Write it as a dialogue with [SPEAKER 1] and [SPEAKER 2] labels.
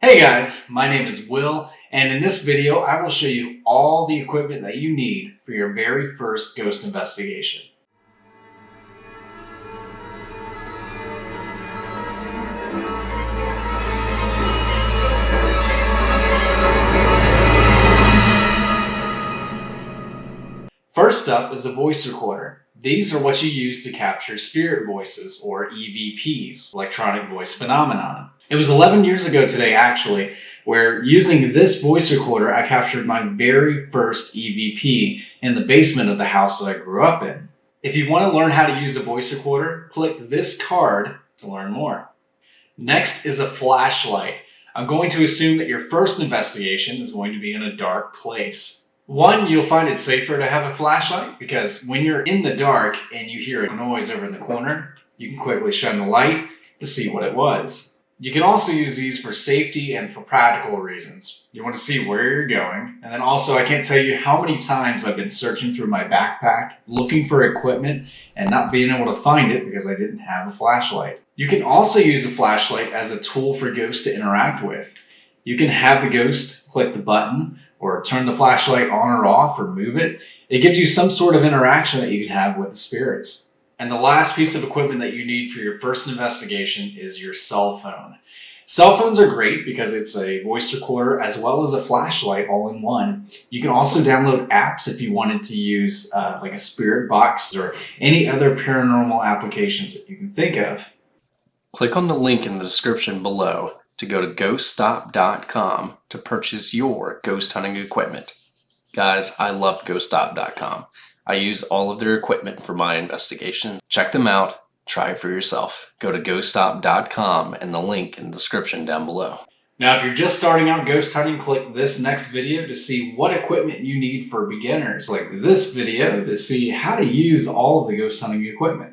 [SPEAKER 1] Hey guys, my name is Will, and in this video I will show you all the equipment that you need for your very first ghost investigation. First up is a voice recorder. These are what you use to capture spirit voices, or EVPs, electronic voice phenomenon. It was 11 years ago today actually, where using this voice recorder I captured my very first EVP in the basement of the house that I grew up in. If you want to learn how to use a voice recorder, click this card to learn more. Next is a flashlight. I'm going to assume that your first investigation is going to be in a dark place. One, you'll find it safer to have a flashlight because when you're in the dark and you hear a noise over in the corner, you can quickly shine the light to see what it was. You can also use these for safety and for practical reasons. You want to see where you're going. And then also, I can't tell you how many times I've been searching through my backpack, looking for equipment and not being able to find it because I didn't have a flashlight. You can also use a flashlight as a tool for ghosts to interact with. You can have the ghost click the button or turn the flashlight on or off or move it. It gives you some sort of interaction that you can have with the spirits. And the last piece of equipment that you need for your first investigation is your cell phone. Cell phones are great because it's a voice recorder as well as a flashlight all in one. You can also download apps if you wanted to use like a spirit box or any other paranormal applications that you can think of.
[SPEAKER 2] Click on the link in the description below to go to Ghostop.com to purchase your ghost hunting equipment. Guys, I love Ghostop.com. I use all of their equipment for my investigation. Check them out. Try it for yourself. Go to Ghostop.com and the link in the description down below.
[SPEAKER 1] Now, if you're just starting out ghost hunting, click this next video to see what equipment you need for beginners. Click this video to see how to use all of the ghost hunting equipment.